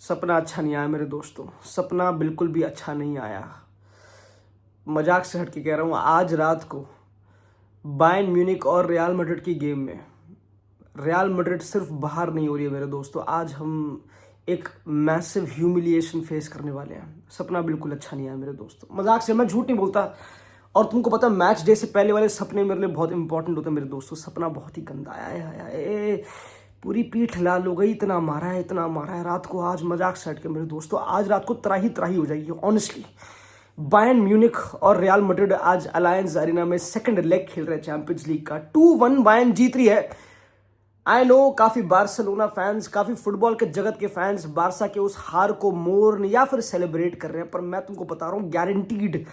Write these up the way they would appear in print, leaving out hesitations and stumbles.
सपना अच्छा नहीं आया मेरे दोस्तों, सपना बिल्कुल भी अच्छा नहीं आया। मजाक से हट के कह रहा हूँ, आज रात को बायर्न म्यूनिख और रियल मैड्रिड की गेम में रियल मैड्रिड सिर्फ बाहर नहीं हो रही है मेरे दोस्तों, आज हम एक मैसिव ह्यूमिलिएशन फेस करने वाले हैं। सपना बिल्कुल अच्छा नहीं आया मेरे दोस्तों, मजाक से, मैं झूठ नहीं बोलता। और तुमको पता है मैच डे से पहले वाले सपने मेरे लिए बहुत इंपॉर्टेंट होते हैं मेरे दोस्तों। सपना बहुत ही गंदा आया, पूरी पीठ लाल हो गई, इतना मारा है रात को। आज मजाक से हट के मेरे दोस्तों, आज रात को त्राही त्राही हो जाएगी ऑनेस्टली। बायर्न म्यूनिख और रियल मैड्रिड आज अलायंस अरीना में सेकंड लेग खेल रहे हैं चैंपियंस लीग का। 2-1 बायर्न जीत रही है। आई नो काफी बार्सिलोना फैंस, काफी फुटबॉल के जगत के फैंस बारसा के उस हार को मोर्न या फिर सेलिब्रेट कर रहे हैं, पर मैं तुमको बता रहा हूं गारंटीड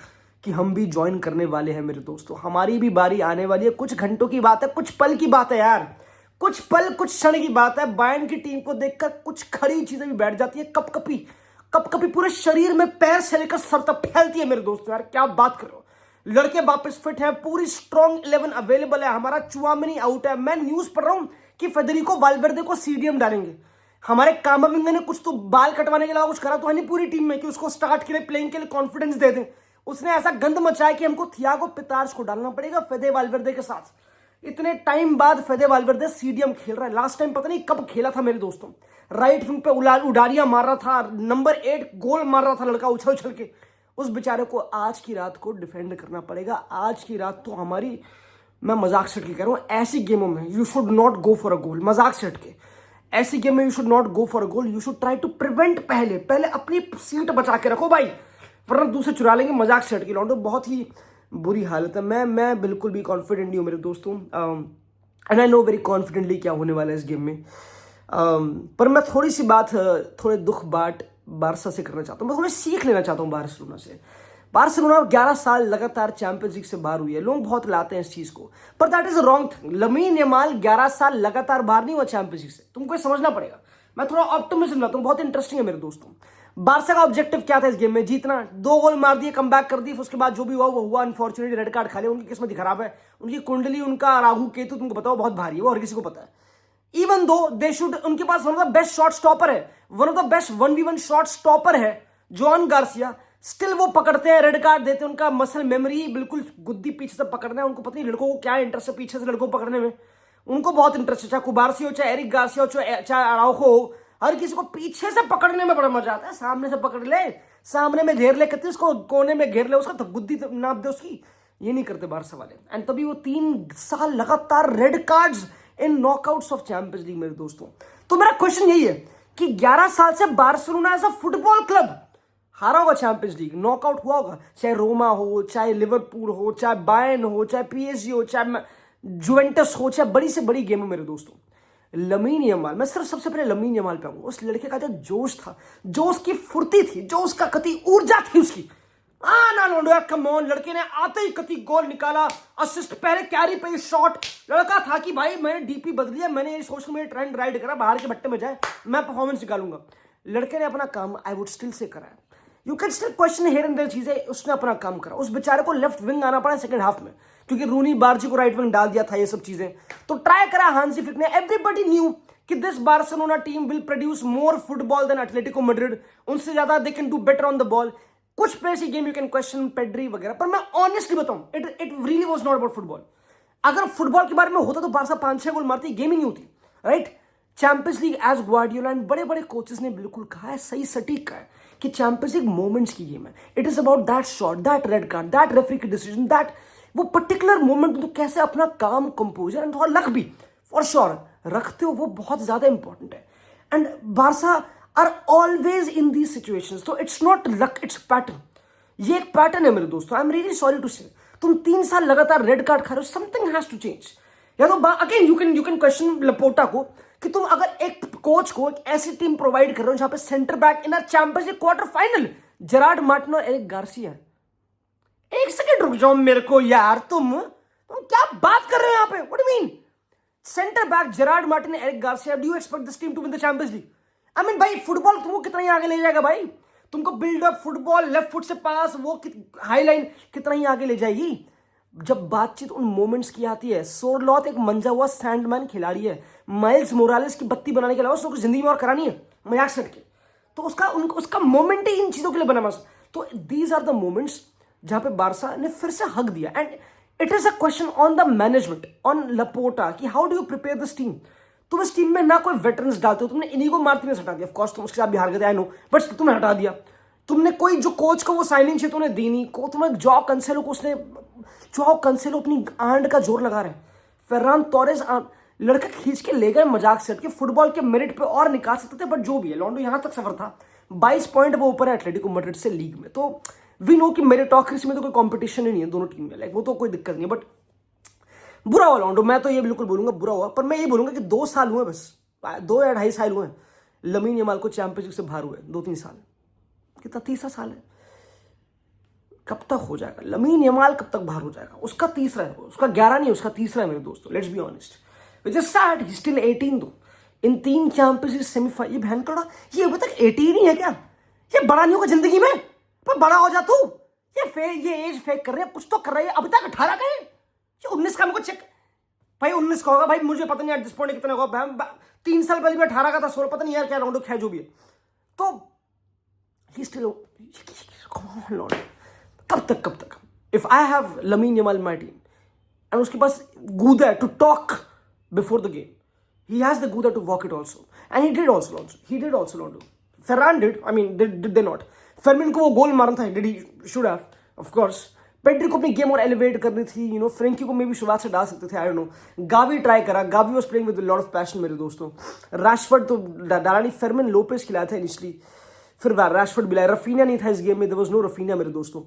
कि हम भी ज्वाइन करने वाले हैं मेरे दोस्तों। हमारी भी बारी आने वाली है। कुछ घंटों की बात है, कुछ पल की बात है यार, कुछ पल कुछ क्षण की बात है। बायर्न की टीम को देखकर कुछ खड़ी चीजें भी बैठ जाती है, कपकपी पूरे शरीर में, पैर से लेकर सर तक फैलती है मेरे दोस्तों। यार क्या बात कर रहे हो, लड़के वापस फिट है, पूरी स्ट्रॉन्ग 11 अवेलेबल है। हमारा चुआमनी आउट है। मैं न्यूज पढ़ रहा हूं कि फेडरिको वाल्वेर्दे को सीडीएम डालेंगे। हमारे कामाविंगा ने कुछ तो बाल कटवाने के अलावा कुछ करा तो है नहीं पूरी टीम में कि उसको स्टार्ट के लिए, प्लेइंग के लिए कॉन्फिडेंस दे दें। उसने ऐसा गंद मचाया कि हमको थियागो पितार्स को डालना पड़ेगा फेदे वाल्वेर्दे के साथ। इतने टाइम बाद फेदे वाल्वेर्दे सीडीएम खेल रहा है। लास्ट टाइम पता नहीं कब खेला था मेरे दोस्तों। राइट विंग पे उडारियां मार रहा था, नंबर 8 गोल मार रहा था लड़का उछल उछल के। उस बेचारे को आज की रात को डिफेंड करना पड़ेगा। आज की रात तो हमारी, मैं मजाक से हटके कह रहा हूँ, ऐसी गेमों में you should not go for a goal. मजाक से हटके ऐसी गेम में you should not go for a goal, you should try to prevent. पहले अपनी सीट बचा के रखो भाई, वरना दूसरे चुरा लेंगे। मजाक से हटके लौटो, बहुत ही बुरी हालत है। मैं बिल्कुल भी कॉन्फिडेंट नहीं हूँ मेरे दोस्तों, and I know very confidently क्या होने वाला है इस गेम में। पर मैं थोड़ी सी बात, थोड़े दुख बाट बारसा से करना चाहता हूँ। मैं थोड़ी सीख लेना चाहता हूँ बार्सिलोना से। बार्सिलोना 11 साल लगातार चैंपियंस लीग से बाहर हुई है। लोग बहुत लाते हैं इस चीज को, पर that is wrong thing. Lamine Yamal 11 साल लगातार बाहर नहीं हुआ चैंपियंस लीग से, तुमको समझना पड़ेगा। मैं थोड़ा ऑप्टिमिज्म लाता हूँ, बहुत इंटरेस्टिंग है मेरे दोस्तों। बारसा का ऑब्जेक्टिव क्या था इस गेम में? जीतना। 2 गोल मार दिए, कमबैक कर दी, उसके बाद जो भी हुआ वो हुआ। अनफॉर्चुनेटली रेड कार्ड खा लिया। उनकी किस्मत ही खराब है, उनकी कुंडली, उनका राहु केतु तुमको बताओ बहुत भारी है, वो हर किसी को पता है। इवन दो दे शुड, उनके पास one of the best shot stopper है, one of the best 1v1 shot stopper है जॉन गार्सिया। स्टिल वो पकड़ते हैं, रेड कार्ड देते हैं। उनका मसल मेमोरी बिल्कुल गुद्दी पीछे से पकड़ना है। उनको पता नहीं लड़कों को क्या इंटरेस्ट है पीछे से लड़कों को पकड़ने में। उनको बहुत इंटरेस्ट है, चाहे कुबार्सी हो, चाहे एरिक गार्सिया हो, चाहे अराउखो हो। हर किसी को पीछे से पकड़ने में बड़ा मजा आता है। सामने से पकड़ ले, सामने में घेर ले, कहते उसको कोने में घेर ले, उसका तो गुद्दी नाप दे उसकी। ये नहीं करते बारसा वाले। एंड तभी वो 3 साल लगातार red cards in knockouts of champions league मेरे दोस्तों। तो मेरा क्वेश्चन यही है कि 11 साल से Barcelona as a football club हारा होगा चैंपियंस लीग, नॉकआउट हुआ होगा, चाहे रोमा हो, चाहे लिवरपूल हो, चाहे बायर्न हो, चाहे पीएसजी हो, चाहे जुवेंटस हो, चाहे बड़ी से बड़ी गेम हो मेरे दोस्तों। लमीन यमाल, मैं सिर्फ सबसे पहले लमीन यमाल पे आऊंगा। उस लड़के का जो जोश था, जो उसकी फुर्ती थी, जो उसका कति ऊर्जा थी उसकी, कम ऑन। लड़के ने आते ही कति गोल निकाला, असिस्ट, पहले कैरी पे शॉट। लड़का था कि भाई मैंने डीपी बदल दिया, मैंने सोशल मीडिया ट्रेंड राइड करा, बाहर के भट्टे में जाए, मैं परफॉर्मेंस निकालूंगा। लड़के ने अपना काम, आई वुड स्टिल से करा है। You can still question here and there चीजें, उसने अपना काम करा। उस बेचारे को लेफ्ट विंग आना पड़ा सेकंड हाफ में, क्योंकि रूनी बार्जी को राइट विंग डाल दिया था, ये सब चीजें तो ट्राई करा हांसी फ्लिक ने। एवरीबॉडी न्यू कि this Barcelona team will produce more football than Atletico Madrid. उनसे ज्यादा they can do better on the ball. कुछ प्लेयर्स की game you can question, Pedri वगैरह, पर मैं ऑनेस्टली बताऊं, it really was not about football. अगर फुटबॉल के बारे में होता तो बारसा 5-6 गोल मारती, गेम ही नहीं होती, right. Champions league as Guardiola and बड़े बड़े कोचेस ने बिल्कुल कहा है, सही सटीक कहा है कि चैंपियंस लीग मोमेंट्स की गेम है। It is about that shot, that red card, that referee की डिसीजन, दैट वो पर्टिकुलर मोमेंट में तो कैसे अपना काम, कंपोजर एंड थोड़ा लक भी फॉर श्योर रखते हो, वो बहुत ज्यादा इंपॉर्टेंट है। And Barca are always in these situations, तो it's not luck, it's pattern. ये एक पैटर्न है मेरे दोस्तों। I am really sorry to से, तुम 3 साल लगातार रेड कार्ड खा रहे हो, समथिंग हैज टू चेंज। या तो again you can question Laporta को कि तुम अगर एक कोच को एक ऐसी टीम प्रोवाइड कर रहे हो जहां पे centre back in champions league quarter final Gerrard Martin और एरिक गार्सिया। एक सेकंड रुक जाओ मेरे को यार, तुम क्या बात कर रहे हो यहाँ पे? What do mean? Centre back Gerard Martin, Eric Garcia, do you expect this team to win the champions league? I mean भाई, फुटबॉल तुमको कितना ही आगे ले जाएगा भाई? तुमको build up football, left foot से पास, वो हाई लाइन कितना ही आगे ले जाएगी? जब बातचीत उन मोमेंट्स की आती है, सोरलॉथ एक मंजा हुआ सैंडमैन खिलाड़ी है, माइल्स मोरालेस की बत्ती बनाने के अलावा उसको कुछ जिंदगी में और करानी है, मजाक से हटके। तो उसका मोमेंट ही इन चीजों के लिए बना मस्त। तो दीज आर द मोमेंट्स जहां पे बारसा ने फिर से हक दिया। And it is a question on the management, on Laporta, कि how do you prepare this team. तुम इस टीम में ना कोई वेटरन्स डालते हो, तुमने इनिगो मार्टिनेज हटा दिया, ऑफ कोर्स तुम उसके साथ भी हार गए, आई नो, बट तुमने हटा दिया। तुमने कोई जो कोच को वो साइनिंग चाहिए तुमने दी नहीं को, तुम्हें जॉ कंसेलो अपनी आंड का जोर लगा रहे हैं। फर्रान टोरेस लड़का खींच के ले गए मजाक से कि फुटबॉल के मेरिट पे और निकाल सकते थे, बट जो भी है लॉन्डो यहां तक सफर था। 22 पॉइंट वो ऊपर है एटलेटिको मैड्रिड से लीग में। तो वी नो कि मेरिटोक्रेसी में तो कोई कंपटीशन ही नहीं है दोनों टीम में, लाइक वो तो कोई दिक्कत नहीं है। बट बुरा हुआ लॉन्डो, मैं तो ये बिल्कुल बोलूंगा बुरा हुआ। पर मैं ये बोलूंगा कि 2 साल हुए, बस 2 या 2.5 साल हुए लमीन यमाल को चैंपियनशिप से बाहर हुए, 2-3 साल, कितना तीसरा साल है, कब तक हो जाएगा लमीन यमाल, कब तक बाहर हो जाएगा। उसका तीसरा है, उसका 11 नहीं, उसका तीसरा है मेरे दोस्तों, let's be honest, which is sad, he still 18 दो। इन 3 चैंपियनशिप सेमीफाइनल, ये बहन कड़ा, ये अभी तक 18 ही है क्या? ये बड़ा नहीं होगा जिंदगी में, पर बड़ा हो जा तू। ये एज फेक कर रहे हैं, कुछ तो कर रहे हैं, अभी तक 18 का है, ये 19 का। हमको चेक भाई 19 का होगा भाई, मुझे पता नहीं एट दिस पॉइंट कितना होगा। 3 साल पहले भी 18 का था, 16, पता नहीं यार क्या राउंड है जो भी है। तो ही स्टिल, कब तक if I have Lamine Yamal my team and उसके पास गूदा है to talk before the game, he has the gouda to walk it also, and he did also Londo. Ferran did, I mean did they not? Fermin को वो गोल मारना था, did he, should have, of course. Pedri को अपनी game और elevate करनी थी, you know, Frankie को मे भी शुरुआत से डाल सकते थे, I don't know. Gavi try करा, Gavi was playing with lot of passion मेरे दोस्तों। रैशफोर्ड तो डाला नहीं, फेरमिन लोपेस खिलाया था इनिशियली, फिर रैशफोर्ड भी लाया, रफीनिया नहीं था इस गेम में, देयर वाज नो रफीनिया मेरे दोस्तों।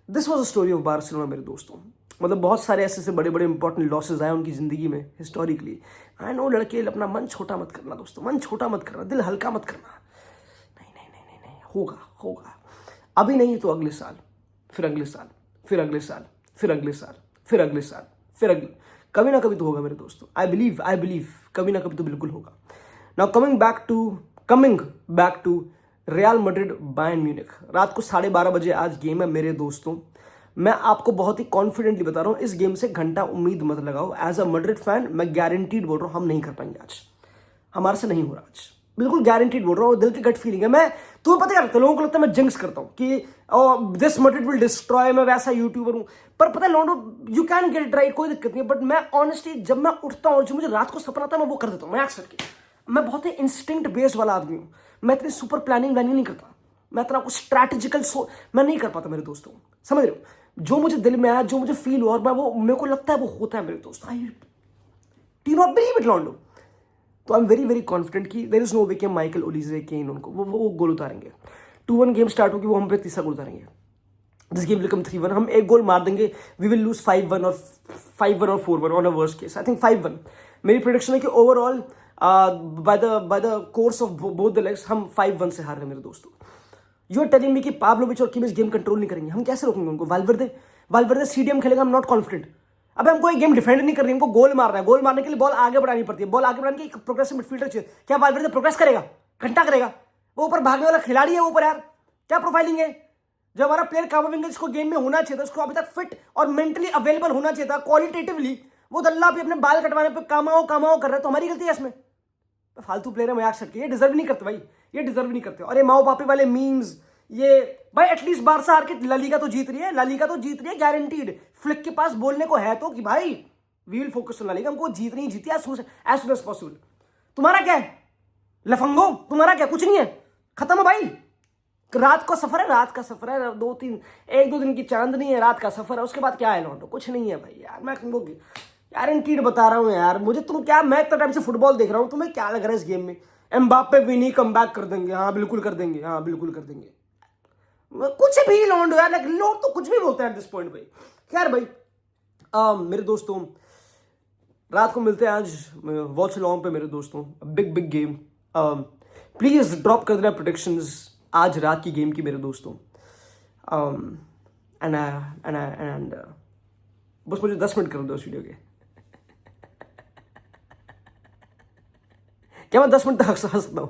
This was a story of Barcelona मेरे दोस्तों। मतलब बहुत सारे ऐसे बड़े बड़े इंपॉर्टेंट लॉसेज आए उनकी जिंदगी में हिस्टोरिकली। आई नो लड़के, अपना मन छोटा मत करना दोस्तों, मन छोटा मत करना, दिल हल्का मत करना। नहीं, होगा अभी नहीं तो अगले साल, फिर अगले साल, फिर अगले साल, फिर अगले साल, फिर अगले साल, फिर अगले, कभी ना कभी तो होगा मेरे दोस्तों। आई बिलीव कभी ना कभी तो बिल्कुल होगा। Now coming back to Real Madrid Bayern Munich. रात को 12:30 बजे आज गेम है मेरे दोस्तों। मैं आपको बहुत ही कॉन्फिडेंटली बता रहा हूं, इस गेम से घंटा उम्मीद मत लगाओ। एज अ मैड्रिड फैन मैं गारंटीड बोल रहा हूं, हम नहीं कर पाएंगे आज, हमारे से नहीं हो रहा आज, बिल्कुल गारंटीड बोल रहा हूं, दिल की गट फीलिंग है। मैं तुम्हें पता है, लोगों को लगता है मैं जिंक्स करता हूं कि दिस मैड्रिड विल डिस्ट्रॉय, मैं वैसा यूट्यूबर हूं। पर पता है Lando, you can get it right, कोई दिक्कत नहीं है। बट मैं ऑनेस्टली जब मैं उठता हूं, जो मुझे रात को सपना आता है मैं वो कर देता हूं, मैं अक्सर के। मैं बहुत ही इंस्टिंक्ट बेस्ड वाला आदमी हूं, मैं इतनी सुपर प्लानिंग नहीं करता, मैं इतना कुछ स्ट्रैटेजिकल मैं नहीं कर पाता मेरे दोस्तों, समझ रहे हो? जो मुझे दिल में आया, जो मुझे फील हुआ, और मैं वो, मेरे को लगता है वो होता है मेरे दोस्त। I do not believe it Lando. तो आई एम वेरी कॉन्फिडेंट कि देयर इज नो वे कि माइकल ओलिजे केन उनको वो गोल उतारेंगे। 2-1 गेम स्टार्ट होगी, वो हम पे तीसरा गोल उतारेंगे। दिस गेम विल कम 3-1, हम एक गोल मार देंगे, वी विल लूज 5-1 और 4-1 on a worst case. I think 5-1 मेरी प्रेडिक्शन है कि overall by the course of both the legs हम 5-1 से हार रहे हैं मेरे दोस्तों। यू आर टेलिंग मी कि पाब्लोविच और किमिच गेम कंट्रोल नहीं करेंगे, हम कैसे रोकेंगे उनको? वाल्वर्दे सीडीएम खेलेगा, आई एम नॉट कॉन्फिडेंट। अब हमको एक गेम डिफेंड नहीं करनी, हमको गोल मारना है। गोल मारने के लिए बॉल आगे बढ़ानी पड़ती है, बॉल आगे बढ़ाने की एक प्रोग्रेसिव मिडफील्डर चाहिए। क्या वाल्वर्दे प्रोग्रेस करेगा? घंटा करेगा? वो ऊपर भागने वाला खिलाड़ी है वो ऊपर, यार क्या प्रोफाइलिंग है? जो हमारा प्लेयर कामाविंगा जिसको गेम में होना चाहिए था, उसको अभी तक फिट और मेंटली अवेलेबल होना चाहिए था क्वालिटेटिवली, वो दल्ला भी अपने बाल कटवाने पे कामाओ कर रहा है। तो हमारी गलती है इसमें? फालतू प्लेयर है मजाक सकते, ये डिजर्व नहीं करते भाई, ये डिजर्व नहीं करते। और ये माओ पापी वाले मीम्स, ये भाई एटलीस्ट बारसा हार के ला लीगा तो जीत रही है, गारंटीड। फ्लिक के पास बोलने को है तो कि भाई we will focus on La Liga, हमको जीतनी जीती एज सून एज पॉसिबल। तुम्हारा क्या है लफंगो, तुम्हारा क्या? कुछ नहीं है, खत्म है भाई। रात का सफर है, 1-2 दिन की चांदनी है, रात का सफर है, उसके बाद क्या है लौटो? कुछ नहीं है भाई यार। मैं तुमको गारंटीड बता रहा हूँ यार, मुझे तुम क्या, मैं इतना टाइम से फुटबॉल देख रहा हूँ, तुम्हें क्या लग रहा है इस गेम में एम्बाप्पे विनी कमबैक कर देंगे? हाँ बिल्कुल कर देंगे, कुछ भी लौंडो यार, लोग तो कुछ भी बोलते हैं एट दिस पॉइंट भाई। खैर भाई, मेरे दोस्तों रात को मिलते हैं आज वॉच लॉन्ग पे मेरे दोस्तों, बिग गेम। प्लीज ड्रॉप कर देना प्रेडिक्शंस आज रात की गेम की मेरे दोस्तों। एंड बस मुझे 10 मिनट कर दो इस वीडियो के। क्या मैं 10 मिनट तक हंस सकता हूं?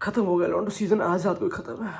खत्म हो गया लॉन्डो सीजन, आज रात को खत्म है।